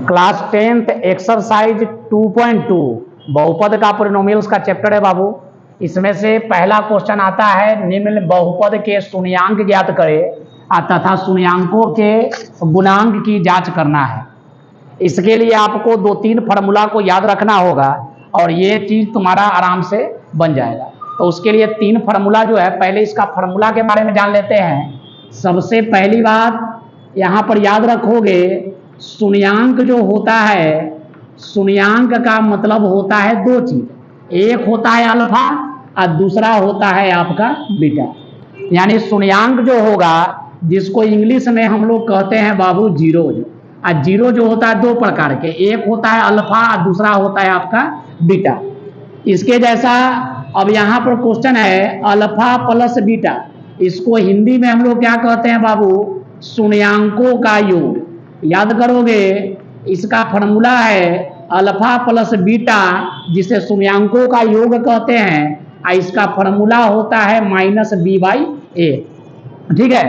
Class 10th exercise 2.2 बहुपद का polynomials का चैप्टर है बाबू। इसमें से पहला क्वेश्चन आता है, निम्न बहुपद के शून्यांक ज्ञात करें तथा शून्यांकों के गुणांक की जांच करना है। इसके लिए आपको 2-3 फार्मूला को याद रखना होगा और ये चीज तुम्हारा आराम से बन जाएगा। तो उसके लिए 3 फार्मूला जो है, पहले इसका फार्मूला के बारे में जान लेते हैं। सबसे पहली बात यहाँ पर याद रखोगे, शून्यांक जो होता है, शून्यांक का मतलब होता है 2 चीज, एक होता है अल्फा और दूसरा होता है आपका बीटा। यानी शून्यांक जो होगा, जिसको इंग्लिश में हम लोग कहते हैं बाबू जीरोज, और जीरो जो होता है 2 प्रकार के, एक होता है अल्फा और दूसरा होता है आपका बीटा। इसके जैसा अब यहाँ पर क्वेश्चन है अल्फा प्लस बीटा, इसको हिंदी में हम लोग क्या कहते हैं बाबू, शून्यांकों का योग। याद करोगे, इसका फॉर्मूला है अल्फा प्लस बीटा, जिसे शून्यांकों का योग कहते हैं, और इसका फॉर्मूला होता है -b/a। ठीक है,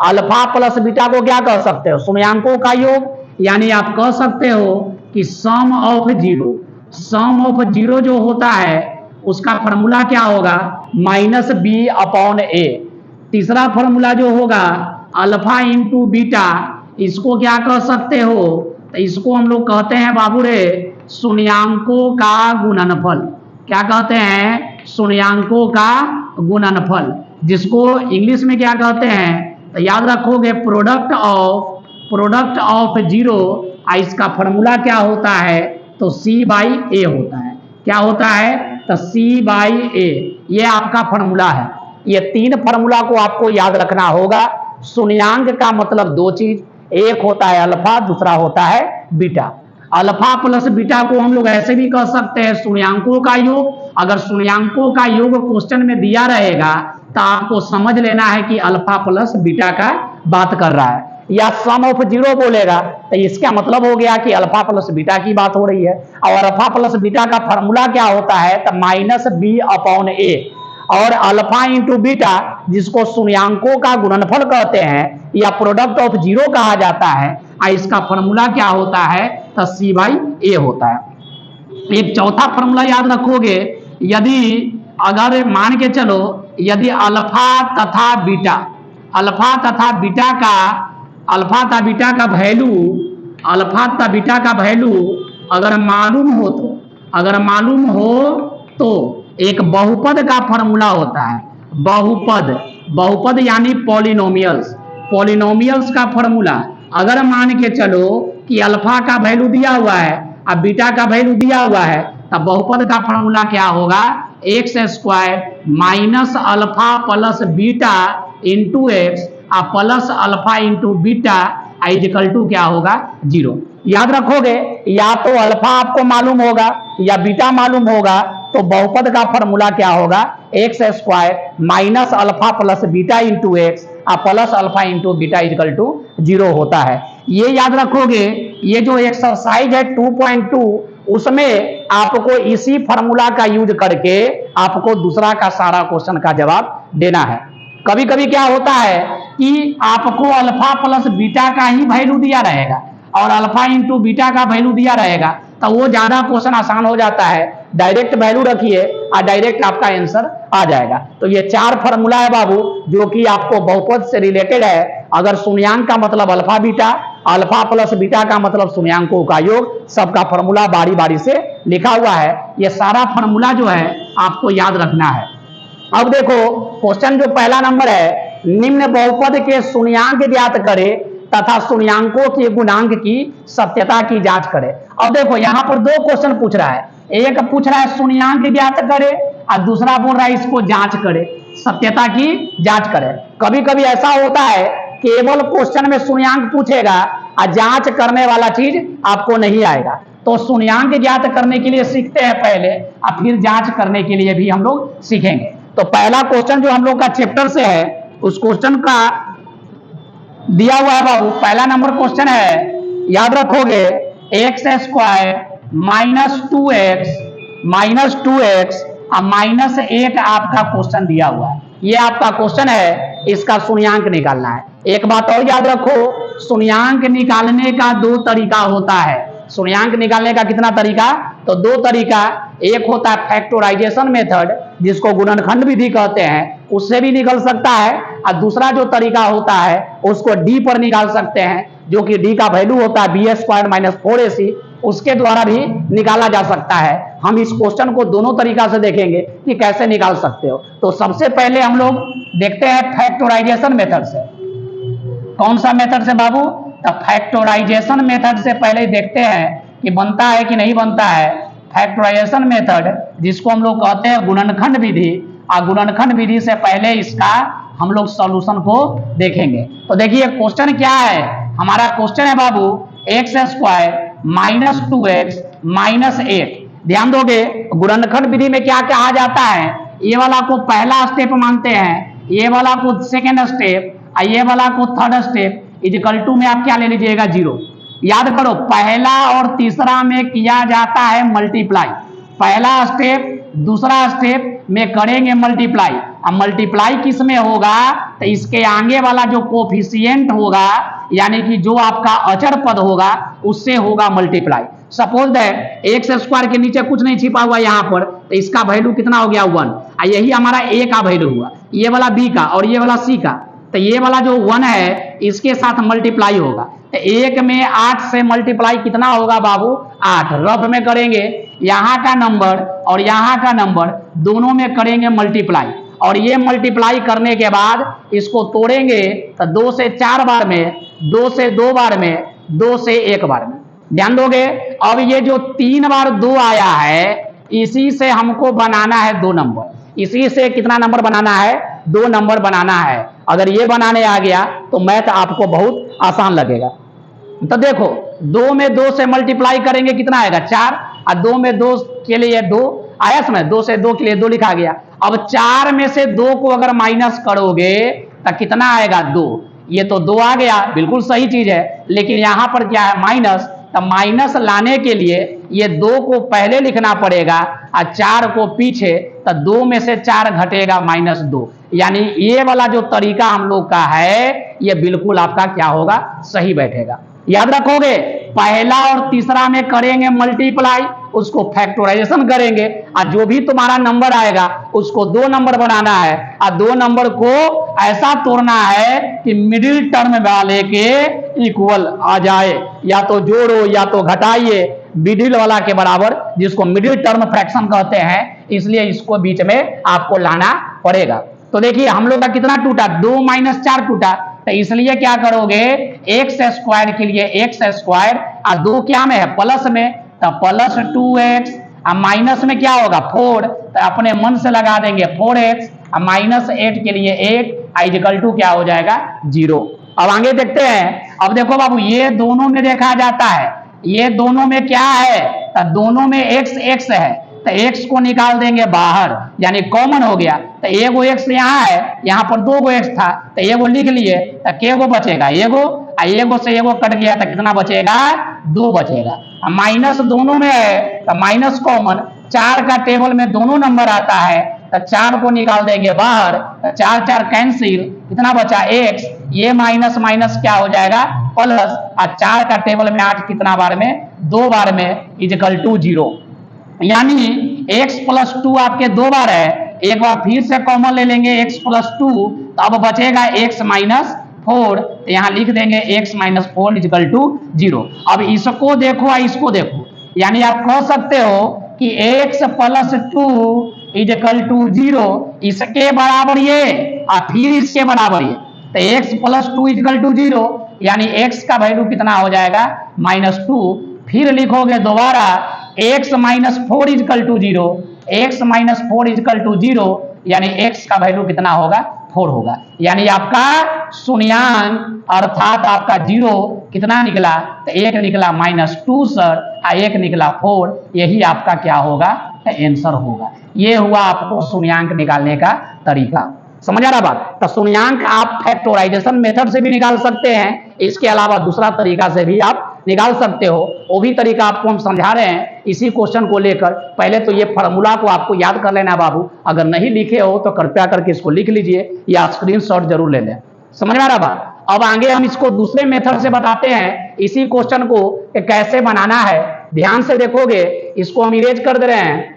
अल्फा प्लस बीटा को क्या कह सकते हो, शून्यांकों का योग। यानी आप कह सकते हो कि sum of zero, sum of zero जो होता है उसका फॉर्मूला क्या होगा, -b/a। तीसरा फॉर्मूला जो होगा अल्फा इंटू बीटा, इसको क्या कह सकते हो, तो इसको हम लोग कहते हैं बाबू रे शून्यांकों का गुणनफल। क्या कहते हैं, शून्यांकों का गुणनफल, जिसको इंग्लिश में क्या कहते हैं, तो याद रखोगे प्रोडक्ट ऑफ जीरो। इसका फॉर्मूला क्या होता है, तो c/a होता है। क्या होता है, तो c/a, ये आपका फॉर्मूला है। ये 3 फार्मूला को आपको याद रखना होगा। शून्यांक का मतलब 2 चीज, एक होता है अल्फा, दूसरा होता है बीटा। अल्फा प्लस बीटा को हम लोग ऐसे भी कह सकते हैं शून्यांकों का योग। अगर शून्यांकों का योग क्वेश्चन में दिया रहेगा तो आपको समझ लेना है कि अल्फा प्लस बीटा का बात कर रहा है, या सम ऑफ जीरो बोलेगा तो इसका मतलब हो गया कि अल्फा प्लस बीटा की बात हो रही है। और अल्फा प्लस बीटा का फॉर्मूला क्या होता है, तो -b/a। और अल्फा इंटू बीटा, जिसको शून्यांकों का गुणनफल कहते हैं या प्रोडक्ट ऑफ जीरो कहा जाता है, इसका फॉर्मूला क्या होता है, तो c/a होता है। एक चौथा फॉर्मूला याद रखोगे, यदि अगर मान के चलो, यदि अल्फा तथा बीटा, अल्फा तथा बीटा का वैल्यू, अल्फा तथा बीटा का वैल्यू अगर मालूम हो तो एक बहुपद का फॉर्मूला होता है। बहुपद यानी पॉलिनोमियल्स का फॉर्मूला। अगर मान के चलो कि अल्फा का वैल्यू दिया हुआ है और बीटा का वैल्यू दिया हुआ है, तब बहुपद का फॉर्मूला क्या होगा, x² minus alpha plus beta into x plus alpha into beta equal to क्या होगा, 0। याद रखोगे, या तो अल्फा आपको मालूम होगा या बीटा मालूम होगा, तो बहुपद का फॉर्मूला क्या होगा, x² minus alpha plus beta into x plus alpha into beta equal to 0 होता है। ये याद रखोगे। ये जो एक्सरसाइज है 2.2, उसमें आपको इसी फॉर्मूला का यूज करके आपको दूसरा का सारा क्वेश्चन का जवाब देना है। कभी कभी क्या होता है कि आपको अल्फा प्लस बीटा का ही वैल्यू दिया रहेगा और अल्फा इंटू बीटा का वैल्यू दिया रहेगा, तो वो ज्यादा क्वेश्चन आसान हो जाता है। डायरेक्ट वैल्यू रखिए और डायरेक्ट आपका आंसर आ जाएगा। तो ये 4 फार्मूला है बाबू, जो कि आपको बहुपद से रिलेटेड है। अगर शून्यांक का मतलब alpha beta, alpha plus beta का मतलब शून्यांकों का योग, सबका फार्मूला बारी बारी से लिखा हुआ है। ये सारा फार्मूला जो है आपको याद रखना है। अब देखो क्वेश्चन जो पहला नंबर है, निम्न बहुपद के शून्यांक ज्ञात करें तथा शून्यांकों के गुणांक की सत्यता की जांच करें। अब देखो यहाँ पर 2 क्वेश्चन पूछ रहा है, एक पूछ रहा है शून्यांक ज्ञात करे और दूसरा बोल रहा है इसको जांच करे, सत्यता की जांच करे। कभी कभी ऐसा होता है केवल क्वेश्चन में शून्यांक पूछेगा और जांच करने वाला चीज आपको नहीं आएगा। तो शून्यांक ज्ञात करने के लिए सीखते हैं पहले और फिर जांच करने के लिए भी हम लोग सीखेंगे। तो पहला क्वेश्चन जो हम लोग का चैप्टर से है, उस क्वेश्चन का दिया हुआ है बाबू। पहला नंबर क्वेश्चन है, याद रखोगे, x² माइनस 2x माइनस 8 आपका क्वेश्चन दिया हुआ है। ये आपका क्वेश्चन है, इसका शून्यांक निकालना है। एक बात और याद रखो, शून्यांक निकालने का 2 तरीका होता है। शून्यांक निकालने का कितना तरीका, तो दो तरीका, एक होता है फैक्टराइजेशन मेथड जिसको गुणनखंड विधि कहते हैं, उससे भी निकल सकता है, और दूसरा जो तरीका होता है उसको डी पर निकाल सकते हैं, जो कि डी का वैल्यू होता है bs² - 4ac, उसके द्वारा भी निकाला जा सकता है। हम इस क्वेश्चन को दोनों तरीका से देखेंगे कि कैसे निकाल सकते हो। तो सबसे पहले हम लोग देखते हैं फैक्टराइजेशन मेथड से। कौन सा मेथड से बाबू, तो फैक्टराइजेशन मेथड से पहले देखते हैं कि बनता है कि नहीं बनता है। फैक्टराइजेशन मेथड जिसको हम लोग कहते हैं गुणनखंड विधि, और गुणनखंड विधि से पहले इसका हम लोग सॉल्यूशन को देखेंगे। तो देखिए क्वेश्चन क्या है, हमारा क्वेश्चन है बाबू x² - 2x - 8। ध्यान दोगे गुणनखंड विधि में क्या कहा जाता है, ये वाला को पहला स्टेप मानते हैं, ये वाला को सेकेंड स्टेप, ये वाला को थर्ड स्टेप, इक्वल टू में आप क्या ले लीजिएगा 0। याद करो पहला और तीसरा में किया जाता है मल्टीप्लाई, पहला स्टेप दूसरा स्टेप में करेंगे मल्टीप्लाई। अब मल्टीप्लाई किस में होगा, तो इसके आगे वाला जो कोफिशिएंट होगा यानी कि जो आपका अचर पद होगा उससे होगा मल्टीप्लाई। सपोज दैट x² के नीचे कुछ नहीं छिपा हुआ यहाँ पर, तो इसका वैल्यू कितना हो गया 1, यही हमारा a का वैल्यू हुआ, ये वाला b का और ये वाला c का, तो ये वाला जो 1 है इसके साथ मल्टीप्लाई होगा। तो 1 में 8 से मल्टीप्लाई कितना होगा बाबू 8, रफ में करेंगे यहाँ का नंबर और यहाँ का नंबर दोनों में करेंगे मल्टीप्लाई, और ये मल्टीप्लाई करने के बाद इसको तोड़ेंगे तो 2 से 4 बार में, 2 से 2 बार में, 2 से 1 बार में। ध्यान दोगे अब ये जो 3 बार 2 आया है इसी से हमको बनाना है 2 नंबर, इसी से कितना नंबर बनाना है 2 नंबर बनाना है। अगर ये बनाने आ गया तो मैथ आपको बहुत आसान लगेगा। तो देखो 2 में 2 से मल्टीप्लाई करेंगे कितना आएगा 4, और 2 में 2 के लिए 2 आया, समझ 2 से 2 के लिए 2 लिखा गया। अब 4 में से 2 को अगर माइनस करोगे तो कितना आएगा 2, ये तो 2 आ गया, बिल्कुल सही चीज है, लेकिन यहां पर क्या है माइनस, तो माइनस लाने के लिए ये 2 को पहले लिखना पड़ेगा और 4 को पीछे, तो 2 में से 4 घटेगा -2, यानी ये वाला जो तरीका हम लोग का है ये बिल्कुल आपका क्या होगा सही बैठेगा। याद रखोगे पहला और तीसरा में करेंगे मल्टीप्लाई, उसको फैक्टराइजेशन करेंगे, और जो भी तुम्हारा नंबर आएगा उसको 2 नंबर बनाना है, और 2 नंबर को ऐसा तोड़ना है कि मिडिल टर्म वाले के इक्वल आ जाए, या तो जोड़ो या तो घटाइए, मिडिल वाला के बराबर, जिसको मिडिल टर्म फ्रैक्शन कहते हैं, इसलिए इसको बीच में आपको लाना पड़ेगा। तो देखिए हम लोग का कितना टूटा 2 - 4 टूटा, तो इसलिए क्या करोगे x² के लिए x² और 2 क्या में है प्लस में, तो प्लस 2x, और माइनस में क्या होगा 4, तो अपने मन से लगा देंगे 4x, और -8 के लिए 8 इक्वल टू क्या हो जाएगा 0। अब आगे देखते हैं। अब देखो बाबू ये दोनों में देखा जाता है, ये दोनों में क्या है, तो दोनों में x है, तो x को निकाल देंगे बाहर यानी कॉमन हो गया, तो एगो x यहाँ है, यहाँ पर 2 गो x था, तो एगो लिख लिए, तो केगो बचेगा एगो, एगो से एगो कट गया तो कितना बचेगा 2 बचेगा। माइनस दोनों में है तो माइनस कॉमन, 4 का टेबल में दोनों नंबर आता है, तो 4 को निकाल देंगे बाहर, तो 4 4 कैंसिल, कितना बचा x, ये माइनस माइनस क्या हो जाएगा प्लस, और 4 का टेबल में 8 कितना बार में 2 बार में इक्वल टू 0, यानी x + 2 आपके 2 बार है, एक बार फिर से कॉमन ले लेंगे x + 2, तो अब बचेगा x - 4, तो यहाँ लिख देंगे x - 4 इक्वल टू 0। अब इसको देखो और इसको देखो, यानी आप कह सकते हो कि x + 2 इक्वल टू 0, इसके बराबर ये और फिर इसके बराबर ये, तो x + 2 इक्वल टू 0, यानी x का वैल्यू कितना हो जाएगा -2, फिर लिखोगे दोबारा x - 4 equal to 0, x - 4 equal to 0, यानी x का वैल्यू कितना होगा 4 होगा, यानी आपका शून्यांक अर्थात आपका 0 कितना निकला, तो 1 निकला -2 सर, और 1 निकला 4, यही आपका क्या होगा आंसर होगा। ये हुआ आपको शून्यांक निकालने का तरीका, समझ आ रहा बात। तो शून्यांक आप फैक्टराइजेशन मेथड से भी निकाल सकते हैं, इसके अलावा दूसरा तरीका से भी आप निकाल सकते हो, वो भी तरीका आपको हम समझा रहे हैं इसी क्वेश्चन को लेकर। पहले तो ये फार्मूला को आपको याद कर लेना बाबू, अगर नहीं लिखे हो तो कृपया करके इसको लिख लीजिए या स्क्रीनशॉट जरूर ले लें, समझ में आ रहा बात। अब आगे हम इसको दूसरे मेथड से बताते हैं इसी क्वेश्चन को कि कैसे बनाना है। ध्यान से देखोगे, इसको हम इरेज कर दे रहे हैं।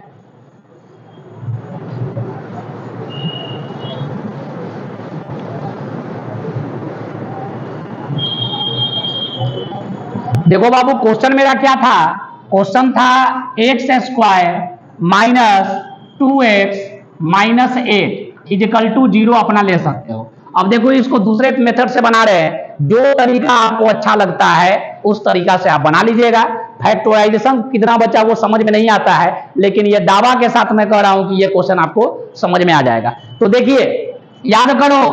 देखो बाबू, क्वेश्चन मेरा क्या था? क्वेश्चन था x square minus 2x minus 8 is equal to 0 अपना ले सकते हो। अब देखो, इसको दूसरे मेथड से बना रहे हैं। जो तरीका आपको अच्छा लगता है उस तरीका से आप बना लीजिएगा। फैक्टराइजेशन कितना बचा वो समझ में नहीं आता है, लेकिन ये दावा के साथ मैं कह रहा हूं कि ये क्वेश्चन आपको समझ में आ जाएगा। तो देखिए, याद करो,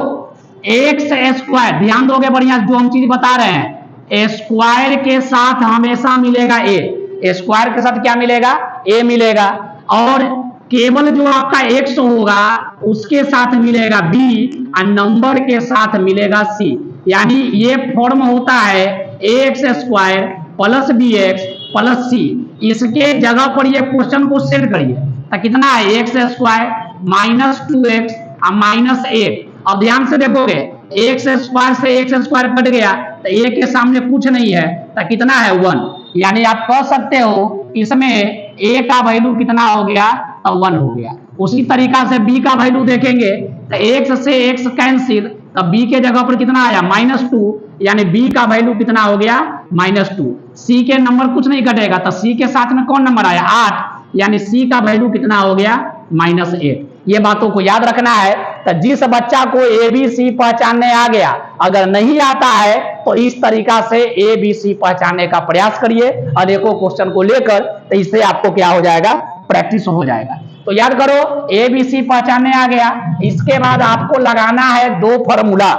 एक्स स्क्वायर, ध्यान दोगे बढ़िया जो हम चीज बता रहे हैं, स्क्वायर के साथ हमेशा मिलेगा ए। स्क्वायर के साथ क्या मिलेगा? ए मिलेगा। और केवल जो आपका एक्स होगा उसके साथ मिलेगा बी और नंबर के साथ मिलेगा सी। यानी ये फॉर्म होता है a x square plus b x plus c. इसके जगह पर ये क्वेश्चन को सेट करिए तो कितना है? एक्स स्क्वायर माइनस 2x और माइनस 8। अब ध्यान से देखोगे, एक्स स्क्वायर से एक्स स्क्वायर कट गया तो ए के सामने कुछ नहीं है तो कितना है? 1। यानी आप कह सकते हो इसमें ए का वैल्यू कितना हो गया? तो 1 हो गया। उसी तरीका से बी का वैल्यू देखेंगे तो एक्स से एक्स कैंसिल, तो बी के जगह पर कितना आया? -2। यानी बी का वैल्यू कितना हो गया? -2। सी के नंबर कुछ नहीं कटेगा तो सी के साथ में कौन नंबर आया? 8। यानी सी का वैल्यू कितना हो गया? -8। ये बातों को याद रखना है। तो जिस बच्चा को ABC पहचानने आ गया, अगर नहीं आता है तो इस तरीका से ABC पहचानने का प्रयास करिए अनेकों क्वेश्चन को लेकर, तो इससे आपको क्या हो जाएगा? प्रैक्टिस हो जाएगा। तो याद करो, ABC पहचानने आ गया। इसके बाद आपको लगाना है 2 फार्मूला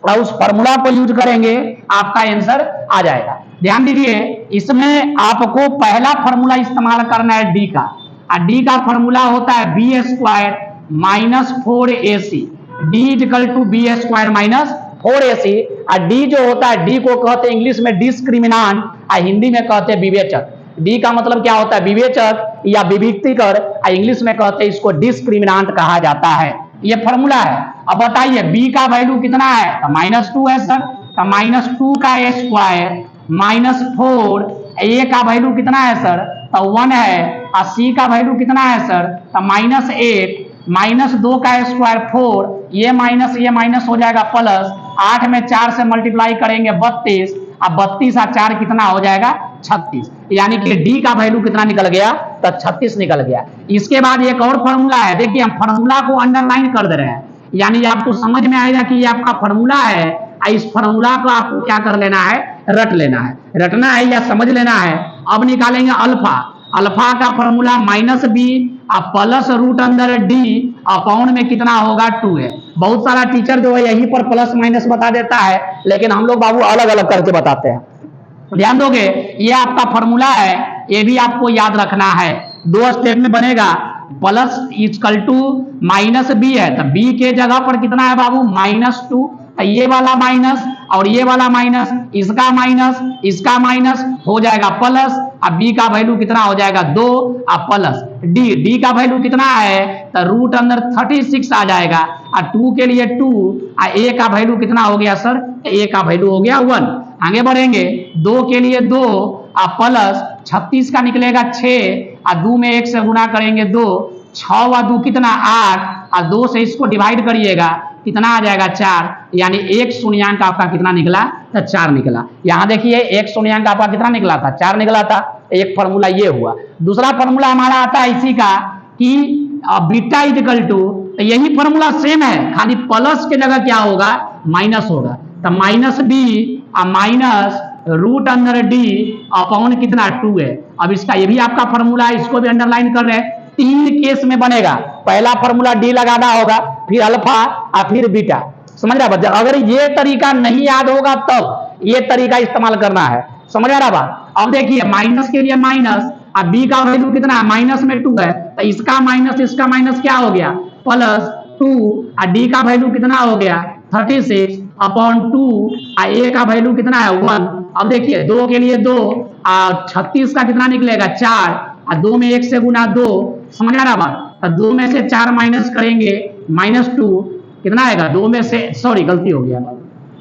और उस फार्मूला को यूज करेंगे, आपका आंसर आ जाएगा। ध्यान दीजिए, इसमें आपको पहला फार्मूला इस्तेमाल करना है डी का। डी का फार्मूला होता है b square minus 4AC। D equal to b square minus 4AC। और डी जो होता है, डी को कहते हैं इंग्लिश में डिस्क्रिमिनांट और हिंदी में कहते हैं विवेचक। डी का मतलब क्या होता है? विवेचक या विभक्तिकर, और इंग्लिश में कहते हैं इसको डिस्क्रिमिनांट कहा जाता है। ये फार्मूला है। अब बताइए बी का वैल्यू कितना है? तो -2 है सर। तो -2 का स्क्वायर माइनस 4, ए का वैल्यू कितना है सर? तो 1 है। और सी का वैल्यू कितना है सर? तो -8 -2 का स्क्वायर 4, ये माइनस हो जाएगा प्लस 8 में 4 से मल्टीप्लाई करेंगे 32। अब 32 और 4 कितना हो जाएगा? 36। यानी कि डी का वैल्यू कितना निकल गया? तो 36 निकल गया। इसके बाद एक और फॉर्मूला है। देखिए, हम फार्मूला को अंडरलाइन कर दे रहे हैं, यानी आपको समझ में आएगा कि ये आपका फार्मूला है। इस फार्मूला को आपको क्या कर लेना है? रट लेना है। रटना है या समझ लेना है। अब निकालेंगे अल्फा। अल्फा का फार्मूला -b प्लस रूट अंदर डी अपॉन में कितना होगा? 2 है। बहुत सारा टीचर जो है यहीं पर प्लस माइनस बता देता है, लेकिन हम लोग बाबू अलग अलग करके बताते हैं। ध्यान दोगे, ये आपका फार्मूला है, ये भी आपको याद रखना है। 2 स्टेप में बनेगा। प्लस इक्वल टू -b है, तो b के जगह पर कितना है बाबू? -2। ये वाला माइनस और ये वाला माइनस, इसका माइनस हो जाएगा प्लस। अब बी का वैल्यू कितना हो जाएगा? 2 और प्लस डी का वैल्यू कितना है? तो रूट अंदर 36 आ जाएगा। और 2 के लिए 2 और ए का वैल्यू कितना हो गया सर? ए का वैल्यू हो गया 1। आगे बढ़ेंगे, 2 के लिए 2 और प्लस 36 का निकलेगा 6 और 2 में 1 से गुना करेंगे 2, 6 व 2 कितना? 8 और 2 से इसको डिवाइड करिएगा, कितना आ जाएगा? 4। यानी एक शून्यांक आपका कितना निकला? तो 4 निकला। यहां देखिए, एक शून्यांक आपका कितना निकला था? 4 निकला था। एक फार्मूला ये हुआ। दूसरा फार्मूला हमारा आता है इसी का कि बीटा इक्वल टू, तो यही फार्मूला सेम है, खाली प्लस के जगह क्या होगा? माइनस होगा। तो -b और माइनस रूट अंदर डी अपॉन कितना? 2 है। अब इसका ये भी आपका फार्मूला है, इसको भी अंडरलाइन कर रहे हैं। 3 केस में बनेगा। पहला फार्मूला डी लगाना होगा, फिर अल्फा और फिर बीटा। समझ रहा बच्चा? अगर ये तरीका नहीं याद होगा तब ये तरीका इस्तेमाल करना है। समझ रहा बात? अब देखिए, माइनस के लिए माइनस और बी का वैल्यू कितना है? माइनस में 2 है, तो इसका माइनस क्या हो गया? +2। और डी का वैल्यू कितना हो गया? 36 अपॉन 2 और ए का वैल्यू कितना है? 1। अब देखिए, 2 के लिए 2 और 36 का कितना निकलेगा? 4 और 2 में 1 से गुना 2। समझ आ रहा बात? तो 2 में से 4 माइनस करेंगे -2 कितना आएगा? 2 में से, सॉरी गलती हो गया,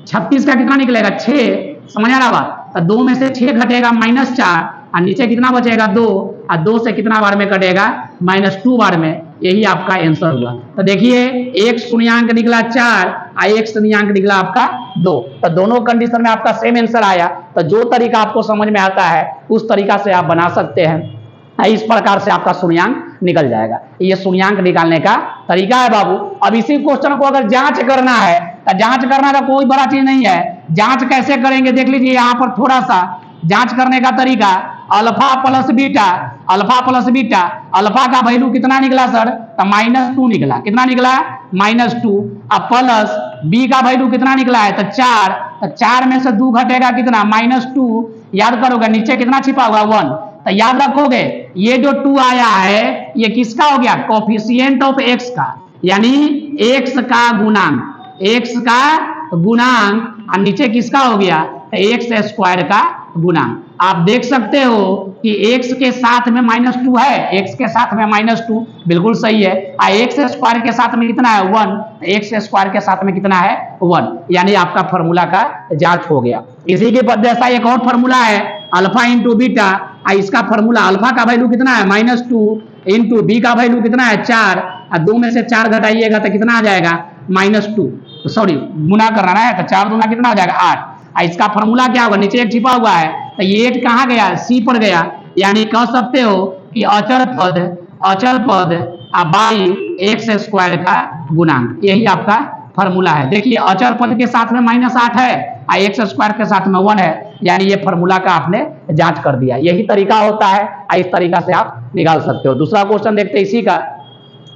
36 का कितना निकलेगा 6, समझ आ रहा बात। तो 2 में से 6 घटेगा -4 और नीचे कितना बचेगा 2 और 2 से कितना बार में कटेगा -2 बार में। यही आपका आंसर हुआ। तो देखिए एक शून्यांक निकला 4 और एक शून्यांक निकला आपका 2। तो दोनों कंडीशन में आपका सेम आंसर आया। तो जो तरीका आपको समझ में आता है उस तरीका से आप बना सकते हैं। इस प्रकार से आपका शून्यांक निकल जाएगा। ये शून्यांक निकालने का तरीका है बाबू। अब इसी क्वेश्चन को अगर जांच करना है तो जांच करना का कोई बड़ा चीज नहीं है। जांच कैसे करेंगे देख लीजिए यहाँ पर थोड़ा सा जांच करने का तरीका। Alpha plus beta, alpha plus beta, alpha का वैल्यू कितना निकला सर? तो -2 निकला। कितना निकला? -2। अब प्लस बी का वैल्यू कितना निकला है? तो 4। तो 4 में से 2 घटेगा कितना? -2। याद करोगे नीचे कितना छिपा हुआ 1। तो याद रखोगे ये जो 2 आया है ये किसका हो गया? कोफिशिएंट ऑफ x का, यानी x का गुणांक, x का गुणांक और नीचे किसका हो गया? x स्क्वायर का गुणांक। आप देख सकते हो कि x के साथ में -2 है, x के साथ में -2 बिल्कुल सही है। x स्क्वायर के साथ में कितना है? 1। x स्क्वायर के साथ में कितना है? 1। यानी आपका फॉर्मूला का जांच हो गया। इसी के जैसा एक और फॉर्मूला है अल्फा इंटू बीटा। इसका फॉर्मूला अल्फा का वैल्यू कितना है? -2 इंटू बी का वैल्यू कितना है? 4 और 2 में से 4 घटाइएगा तो कितना आ जाएगा? -2। सॉरी गुना करना है तो 4 दूना कितना हो जाएगा? 8। इसका फॉर्मूला क्या होगा? नीचे एक छिपा हुआ है तो ये 8 कहाँ गया? सी पर गया। यानी कह सकते हो कि अचर पद बाई एक्स स्क्वायर का गुणांक, यही आपका फॉर्मूला है। देखिए अचर पद के साथ में -8 है और एक्स स्क्वायर के साथ में 1 है, यानी ये फॉर्मूला का आपने जांच कर दिया। यही तरीका होता है, इस तरीका से आप निकाल सकते हो। दूसरा क्वेश्चन देखते हैं इसी का,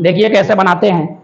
देखिए कैसे बनाते हैं।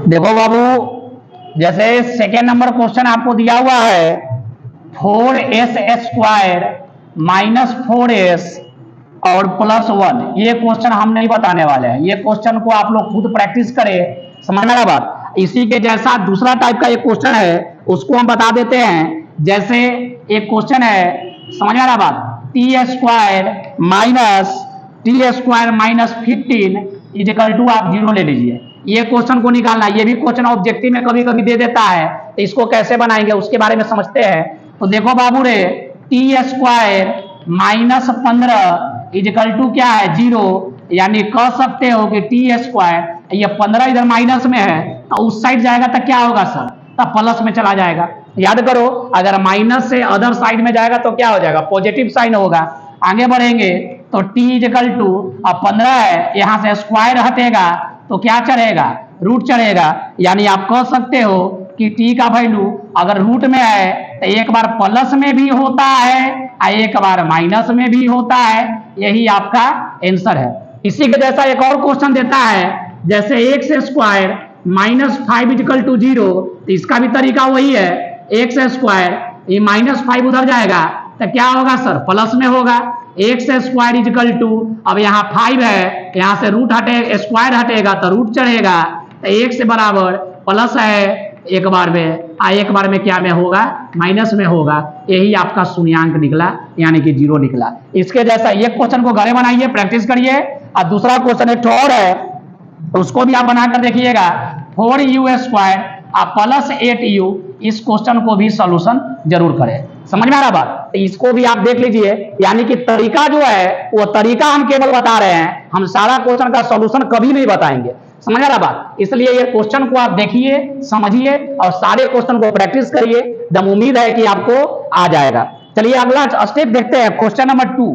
देखो बाबू जैसे सेकेंड नंबर क्वेश्चन आपको दिया हुआ है 4s स्क्वायर -4s और +1। ये क्वेश्चन हम नहीं बताने वाले हैं, ये क्वेश्चन को आप लोग खुद प्रैक्टिस करें, समझ में आ बात। इसी के जैसा दूसरा टाइप का एक क्वेश्चन है उसको हम बता देते हैं। जैसे एक क्वेश्चन है, समझ में आ बात, t² -15 इक्वल टू आप 0 ले लीजिए। ये क्वेश्चन को निकालना, ये भी क्वेश्चन ऑब्जेक्टिव में कभी कभी दे देता है, तो इसको कैसे बनाएंगे उसके बारे में समझते हैं। तो देखो बाबू रे t² -15 इक्वल टू क्या है? 0। यानी कह सकते हो कि t², ये 15 इधर माइनस में है तो उस साइड जाएगा तो क्या होगा सर? तो प्लस में चला जाएगा। याद करो अगर माइनस से अदर साइड में जाएगा तो क्या हो जाएगा? पॉजिटिव साइन होगा। आगे बढ़ेंगे तो t इक्वल टू, अब 15 है, यहाँ से स्क्वायर हटेगा तो क्या चढ़ेगा? रूट चढ़ेगा। यानी आप कह सकते हो कि t का वैल्यू अगर रूट में है तो एक बार प्लस में भी होता है और एक बार माइनस में भी होता है। यही आपका आंसर है। इसी के जैसा एक और क्वेश्चन देता है, जैसे x² -5 इक्वल टू 0। तो इसका भी तरीका वही है, x², ये -5 उधर जाएगा तो क्या होगा सर? प्लस में होगा। x² इक्वल टू, अब यहाँ 5 है, यहाँ से रूट हटे, स्क्वायर हटेगा तो रूट चढ़ेगा, तो x बराबर प्लस है एक बार में, एक बार में क्या में होगा? माइनस में होगा। यही आपका शून्यांक निकला, यानी कि 0 निकला। इसके जैसा ये क्वेश्चन को घरे बनाइए, प्रैक्टिस करिए। और दूसरा क्वेश्चन एक और है उसको भी आप बनाकर देखिएगा, 4u² प्लस 8u। इस क्वेश्चन को भी सॉल्यूशन जरूर करें। समझ में आ रहा बात? तो इसको भी आप देख लीजिए। यानी कि तरीका जो है वो तरीका हम केवल बता रहे हैं, हम सारा क्वेश्चन का सॉल्यूशन कभी नहीं बताएंगे। समझ आ रहा बात? इसलिए ये क्वेश्चन को आप देखिए, समझिए और सारे क्वेश्चन को प्रैक्टिस करिए। दम उम्मीद है कि आपको आ जाएगा। चलिए अगला स्टेप देखते हैं, क्वेश्चन नंबर 2।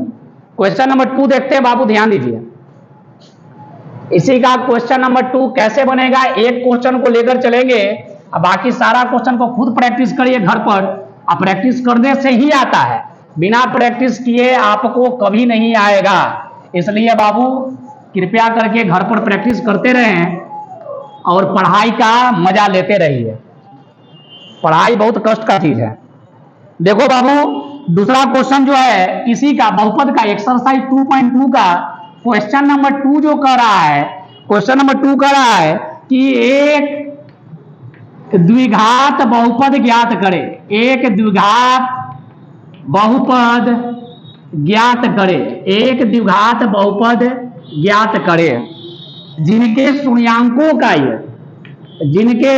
क्वेश्चन नंबर 2 देखते हैं बाबू, ध्यान दीजिए। इसी का क्वेश्चन नंबर 2 कैसे बनेगा, एक क्वेश्चन को लेकर चलेंगे, अब बाकी सारा क्वेश्चन को खुद प्रैक्टिस करिए घर पर। अब प्रैक्टिस करने से ही आता है, बिना प्रैक्टिस किए आपको कभी नहीं आएगा। इसलिए बाबू कृपया करके घर पर प्रैक्टिस करते रहें। और पढ़ाई का मजा लेते रहिए। पढ़ाई बहुत कष्ट का चीज है। देखो बाबू, दूसरा क्वेश्चन जो है इसी का बहुपद का एक्सरसाइज 2.2 का क्वेश्चन नंबर 2 जो कर रहा है, क्वेश्चन नंबर 2 कर रहा है कि एक द्विघात बहुपद ज्ञात करे। एक द्विघात बहुपद ज्ञात करे। एक द्विघात बहुपद ज्ञात करे जिनके शून्यांकों का योग, जिनके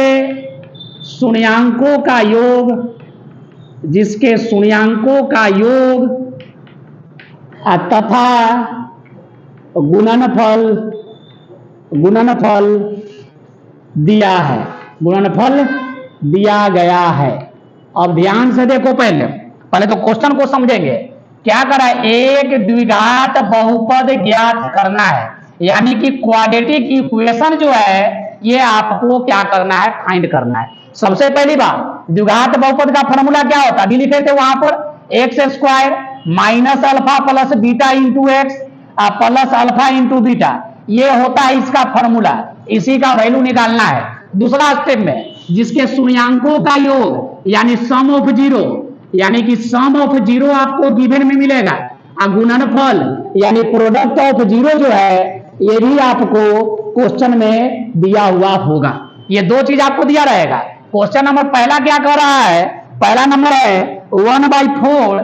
शून्यांकों का योग, जिसके शून्यांकों का योग तथा गुणनफल दिया है, गुणनफल दिया गया है। अब ध्यान से देखो, पहले तो क्वेश्चन को समझेंगे। क्या करा, एक द्विघात बहुपद ज्ञात करना है, यानी कि क्वाड्रेटिक इक्वेशन जो है ये आपको क्या करना है, फाइंड करना है। सबसे पहली बात, द्विघात बहुपद का फॉर्मूला क्या होता है, अभी लिखे थे वहां पर x square minus alpha plus beta into x plus alpha into beta, ये होता है इसका फॉर्मूला। इसी का वैल्यू निकालना है। दूसरा स्टेप में जिसके शून्यांकों का योग यानी सम ऑफ जीरो, यानी कि सम ऑफ जीरो आपको गिवन में मिलेगा। गुणनफल यानी प्रोडक्ट ऑफ जीरो जो है ये भी आपको क्वेश्चन में दिया हुआ होगा। ये दो चीज आपको दिया रहेगा। क्वेश्चन नंबर पहला क्या कर रहा है, पहला नंबर है 1/4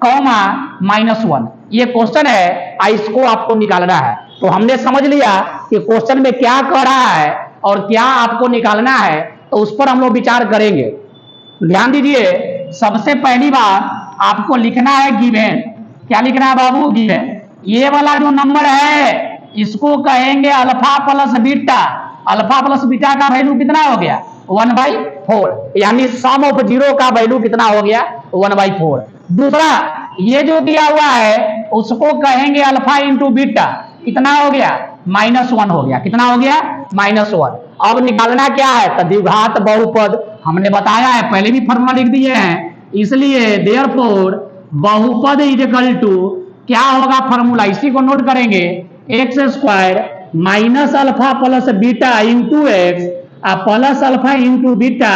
कॉमा -1, ये क्वेश्चन है, इसको आपको निकालना है। तो हमने समझ लिया कि क्वेश्चन में क्या कर रहा है और क्या आपको निकालना है, तो उस पर हम लोग विचार करेंगे। ध्यान दीजिए, सबसे पहली बात आपको लिखना है गिवन। क्या लिखना है बाबू, गिवन। ये वाला जो नंबर है इसको कहेंगे alpha plus beta. Alpha plus beta का वैल्यू कितना हो गया, 1/4, यानी सम ऑफ जीरो का वैल्यू कितना हो गया, 1/4। दूसरा, ये जो दिया हुआ है उसको कहेंगे अल्फा इंटू बीटा, कितना हो गया, -1 हो गया। कितना हो गया, -1। अब निकालना क्या है, तो द्विघात बहुपद हमने बताया है, पहले भी फॉर्मूला लिख दिए हैं, इसलिए देयरफॉर बहुपद इज इक्वल टू क्या होगा फॉर्मूला, इसी को नोट करेंगे, x square minus alpha plus beta into x plus alpha into beta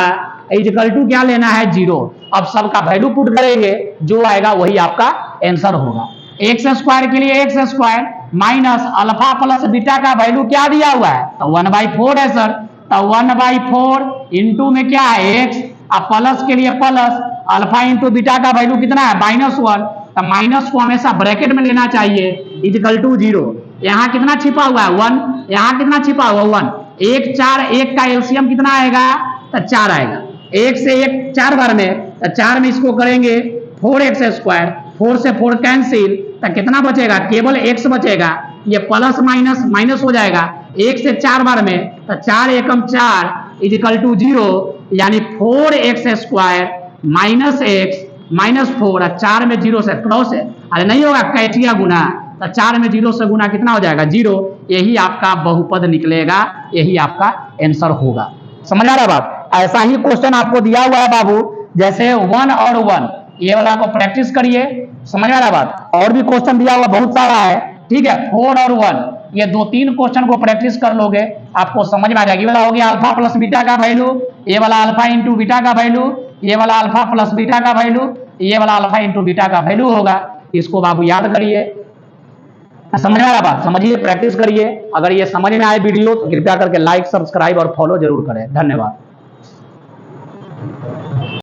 is equal to क्या लेना है, 0। अब सबका वैल्यू पुट करेंगे, जो आएगा वही आपका आंसर होगा। एक्स स्क्वायर के लिए x square minus alpha plus beta का वैल्यू क्या दिया हुआ है, तो 1/4 है सर। तो 1/4 इंटू में क्या है एक्स, अब प्लस के लिए प्लस अल्फा इंटू बीटा का वैल्यू कितना है, -1। तो माइनस को हमेशा ब्रैकेट में लेना चाहिए, इज इक्वल टू 0। यहाँ कितना छिपा हुआ है, 1। यहाँ कितना छिपा हुआ, 1। 1 4, 1 का एलसीएम कितना आएगा, तो 4 आएगा। 1 से 1 4 बार में, तो 4 में इसको करेंगे 4x स्क्वायर, 4 से 4 कैंसिल, तो कितना बचेगा, केवल x बचेगा। ये प्लस माइनस माइनस हो जाएगा 1 से 4 बार में, तो 4 एकम 4 इज इक्वल टू 0, यानी 4x square minus x minus 4, 4 में 0 से क्रॉस है, अरे नहीं होगा कैचिया गुना, तो 4 में 0 से गुना कितना हो जाएगा, 0। यही आपका बहुपद निकलेगा, यही आपका आंसर होगा। समझ आ रहा बात। ऐसा ही क्वेश्चन आपको दिया हुआ है बाबू, जैसे 1 और 1, ये वाला को प्रैक्टिस करिए। समझ आ रहा बात। और भी क्वेश्चन दिया हुआ बहुत सारा है, ठीक है। 4 और 1, ये 2-3 क्वेश्चन को प्रैक्टिस कर लोगे, आपको समझ में आ जाएगी। वाला हो गया अल्फा प्लस बीटा का वैल्यू, ये वाला अल्फा इंटू बीटा का वैल्यू, ये वाला अल्फा प्लस बीटा का वैल्यू, ये वाला अल्फा इंटू बीटा का वैल्यू होगा। इसको बाबू याद करिए। समझ में आ रहा बात, समझिए, प्रैक्टिस करिए। अगर ये समझ में आए वीडियो तो कृपया करके लाइक, सब्सक्राइब और फॉलो जरूर करें। धन्यवाद।